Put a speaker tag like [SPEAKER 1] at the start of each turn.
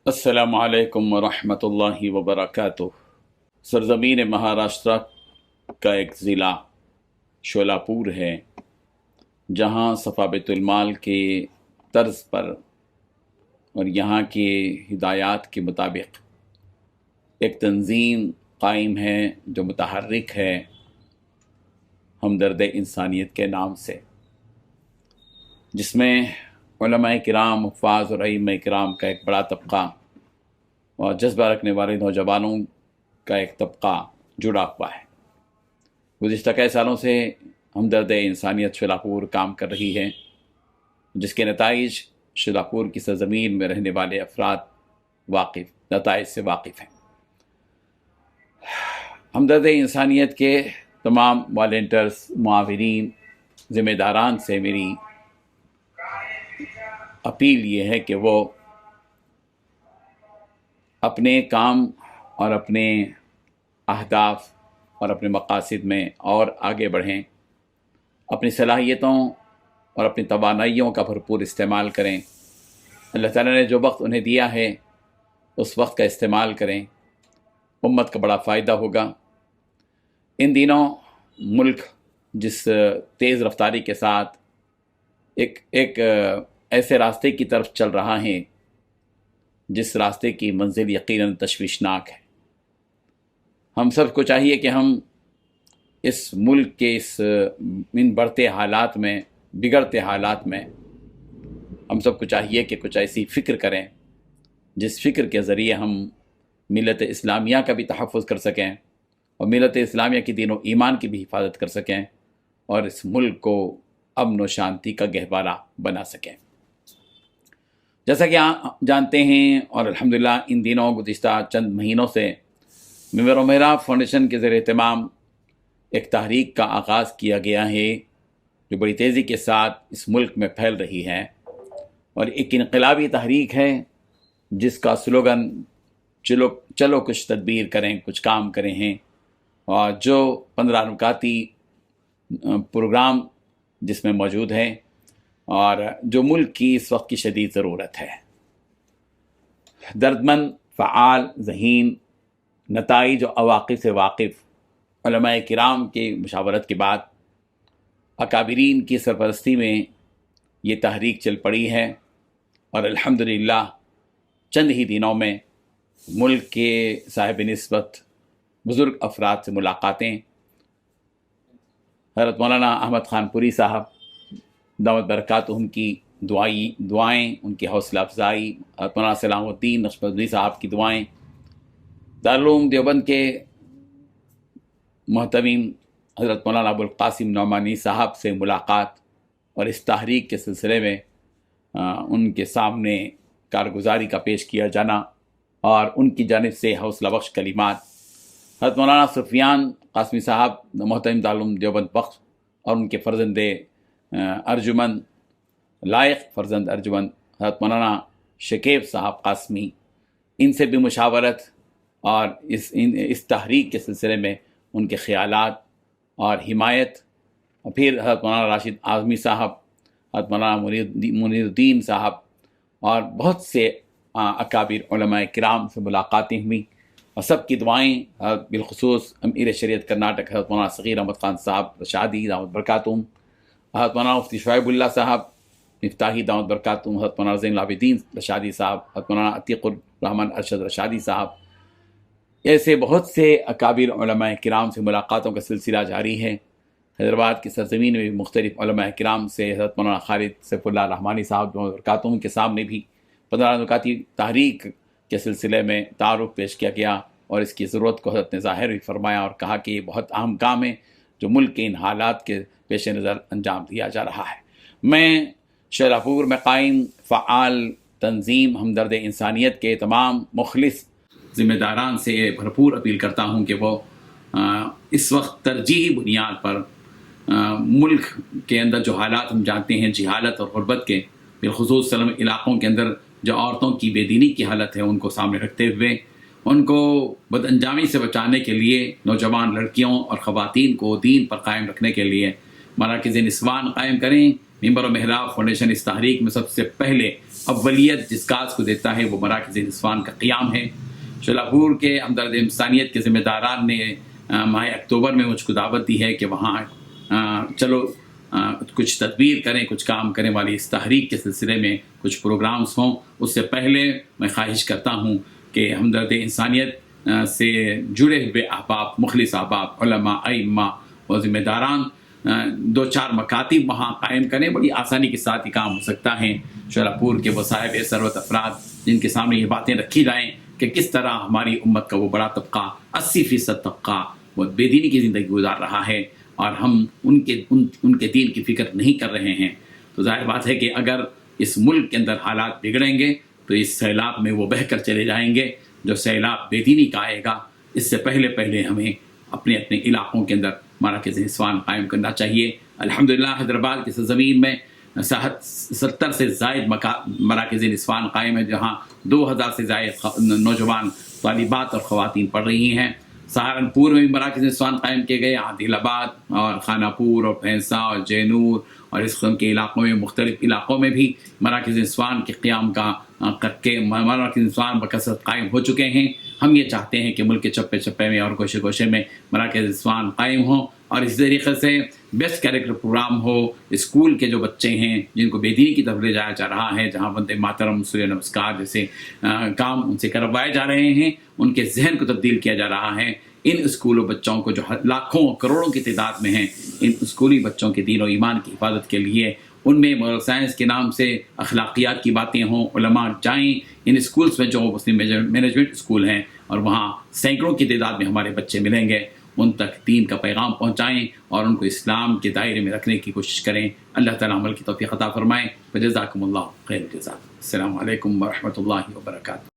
[SPEAKER 1] السلام علیکم ورحمۃ اللہ وبرکاتہ۔ سرزمین مہاراشٹرا کا ایک ضلع شولاپور ہے، جہاں صفا بیت المال کے طرز پر اور یہاں کے ہدایات کے مطابق ایک تنظیم قائم ہے جو متحرک ہے ہمدرد انسانیت کے نام سے، جس میں علماء کرام، حفاظ اور ائمہ کرام کا ایک بڑا طبقہ اور جذبہ رکھنے والے نوجوانوں کا ایک طبقہ جڑا ہوا ہے۔ گزشتہ کئی سالوں سے ہمدرد انسانیت شولاپور کام کر رہی ہے، جس کے نتائج شولاپور کی سرزمین میں رہنے والے افراد نتائج سے واقف ہیں۔ ہمدرد انسانیت کے تمام والنٹرز، معاونین، ذمہ داران سے میری اپیل یہ ہے کہ وہ اپنے کام اور اپنے اہداف اور اپنے مقاصد میں اور آگے بڑھیں، اپنی صلاحیتوں اور اپنی توانائیوں کا بھرپور استعمال کریں۔ اللہ تعالیٰ نے جو وقت انہیں دیا ہے اس وقت کا استعمال کریں، امت کا بڑا فائدہ ہوگا۔ ان دنوں ملک جس تیز رفتاری کے ساتھ ایک ایسے راستے کی طرف چل رہا ہے جس راستے کی منزل یقیناً تشویشناک ہے۔ ہم سب کو چاہیے کہ ہم اس ملک کے ان بڑھتے حالات میں، بگڑتے حالات میں، ہم سب کو چاہیے کہ کچھ ایسی فکر کریں جس فکر کے ذریعے ہم ملت اسلامیہ کا بھی تحفظ کر سکیں اور ملت اسلامیہ کی دین و ایمان کی بھی حفاظت کر سکیں اور اس ملک کو امن و شانتی کا گہوارہ بنا سکیں۔ جیسا کہ آپ جانتے ہیں اور الحمدللہ ان دنوں گزشتہ چند مہینوں سے منبر و محراب فاؤنڈیشن کے زیر اہتمام ایک تحریک کا آغاز کیا گیا ہے جو بڑی تیزی کے ساتھ اس ملک میں پھیل رہی ہے، اور ایک انقلابی تحریک ہے جس کا سلوگن چلو کچھ تدبیر کریں، کچھ کام کریں ہیں، اور جو 15 نکاتی پروگرام جس میں موجود ہے اور جو ملک کی اس وقت کی شدید ضرورت ہے۔ دردمند، فعال، ذہین، نتائج و عواقب سے واقف علماء کرام کی مشاورت کے بعد اکابرین کی سرپرستی میں یہ تحریک چل پڑی ہے، اور الحمدللہ چند ہی دنوں میں ملک کے صاحب نسبت بزرگ افراد سے ملاقاتیں، حضرت مولانا احمد خان پوری صاحب دامت برکاتہم کی دعائیں، ان کی حوصلہ افزائی، حضرت مولانا سلام الدین نقشبندی صاحب کی دعائیں، دارالعلوم دیوبند کے محتمم حضرت مولانا ابوالقاسم نعمانی صاحب سے ملاقات اور اس تحریک کے سلسلے میں ان کے سامنے کارگزاری کا پیش کیا جانا اور ان کی جانب سے حوصلہ بخش کلمات، حضرت مولانا سفیان قاسمی صاحب محتمم دارالعلوم دیوبند بخش اور ان کے فرزند ارجمند، لائق فرزند ارجمند حضرت مولانا شکیب صاحب قاسمی، ان سے بھی مشاورت اور اس تحریک کے سلسلے میں ان کے خیالات اور حمایت، اور پھر حضرت مولانا راشد اعظمی صاحب، حضرت مولانا منیر الدین صاحب اور بہت سے اکابر علماء کرام سے ملاقاتیں ہوئیں، اور سب کی دعائیں، بالخصوص امیر شریعت کرناٹک حضرت مولانا صغیر احمد خان صاحب رشادی دامت برکاتہم، حضرت مولانا مفتی شعیب اللہ صاحب مفتاحی دامت برکاتہم، حضرت مولانا زین العابدین رشادی صاحب، حضرت مولانا عتیق الرحمن ارشد رشادی صاحب، ایسے بہت سے اکابر علماء کرام سے ملاقاتوں کا سلسلہ جاری ہے۔ حیدرآباد کی سرزمین میں بھی مختلف علماء کرام سے حضرت مولانا خالد سیف اللہ رحمانی صاحب برکاتہم کے سامنے بھی 15 نکاتی تحریک کے سلسلے میں تعارف پیش کیا گیا، اور اس کی ضرورت کو حضرت نے ظاہر بھی فرمایا اور کہا کہ یہ بہت اہم کام ہے جو ملک کے ان حالات کے پیش نظر انجام دیا جا رہا ہے۔ میں شولاپور میں قائم فعال تنظیم ہمدرد انسانیت کے تمام مخلص ذمہ داران سے بھرپور اپیل کرتا ہوں کہ وہ اس وقت ترجیحی بنیاد پر ملک کے اندر جو حالات ہم جانتے ہیں، جہالت اور غربت کے، بالخصوص سلم علاقوں کے اندر جو عورتوں کی بے دینی کی حالت ہے، ان کو سامنے رکھتے ہوئے ان کو بد انجامی سے بچانے کے لیے نوجوان لڑکیوں اور خواتین کو دین پر قائم رکھنے کے لیے مراکز نسوان قائم کریں، ممبر و محراب فاؤنڈیشن اس تحریک میں سب سے پہلے اولیت جس کاز کو دیتا ہے وہ مراکز نسوان کا قیام ہے۔ شلاپور کے ہمدرد انسانیت کے ذمہ داران نے ماہ اکتوبر میں مجھ کو دعوت دی ہے کہ وہاں چلو کچھ تدبیر کریں، کچھ کام کرنے والی اس تحریک کے سلسلے میں کچھ پروگرامز ہوں۔ اس سے پہلے میں خواہش کرتا ہوں کہ ہمدرد انسانیت سے جڑے ہوئے احباب، مخلص احباب، علماء، ائمہ اور ذمہ داران 2-4 مکاتب وہاں قائم کریں۔ بڑی آسانی کے ساتھ یہ کام ہو سکتا ہے۔ شلاپور کے وہ صاحب ثروت افراد جن کے سامنے یہ باتیں رکھی جائیں کہ کس طرح ہماری امت کا وہ بڑا طبقہ 80% طبقہ وہ بے دینی کی زندگی گزار رہا ہے اور ہم ان کے دین کی فکر نہیں کر رہے ہیں، تو ظاہر بات ہے کہ اگر اس ملک کے اندر حالات بگڑیں گے تو اس سیلاب میں وہ بہہ کر چلے جائیں گے جو سیلاب بے دینی کا آئے گا۔ اس سے پہلے ہمیں اپنے علاقوں کے اندر مراکز نسوان قائم کرنا چاہیے۔ الحمدللہ حیدرآباد کی سرزمین میں 70 سے زائد مراکز نسوان قائم ہیں، جہاں 2000 سے زائد نوجوان طالبات اور خواتین پڑھ رہی ہیں۔ سہارنپور میں بھی مراکز نسوان قائم کیے گئے، عادل آباد اور خانہ پور اور بھینسا اور جینور اور اس قسم کے علاقوں میں، مختلف علاقوں میں بھی مراکز نسوان کے قیام کا کر کے مراکز نسوان بکثرت قائم ہو چکے ہیں۔ ہم یہ چاہتے ہیں کہ ملک کے چپے چپے میں اور گوشے گوشے میں مراکز نسوان قائم ہوں اور اس طریقے سے بیسٹ کیریکٹر پروگرام ہو۔ اسکول کے جو بچے ہیں جن کو بے دینی کی طرف لے جایا جا رہا ہے، جہاں وندے ماترم، سوریہ نمسکار جیسے کام ان سے کروائے جا رہے ہیں، ان کے ذہن کو تبدیل کیا جا رہا ہے۔ ان اسکولوں بچوں کو جو لاکھوں کروڑوں کی تعداد میں ہیں، ان اسکولی بچوں کے دین و ایمان کی حفاظت کے لیے ان میں مورل سائنس کے نام سے اخلاقیات کی باتیں ہوں۔ علماء جائیں ان اسکولز میں جو مسلم مینجمنٹ اسکول ہیں اور وہاں سینکڑوں کی تعداد میں ہمارے بچے ملیں گے، ان تک دین کا پیغام پہنچائیں اور ان کو اسلام کے دائرے میں رکھنے کی کوشش کریں۔ اللہ تعالیٰ عمل کی توفیق عطا فرمائے۔ وجزاکم اللہ خیر الجزا۔ السلام علیکم ورحمۃ اللہ وبرکاتہ۔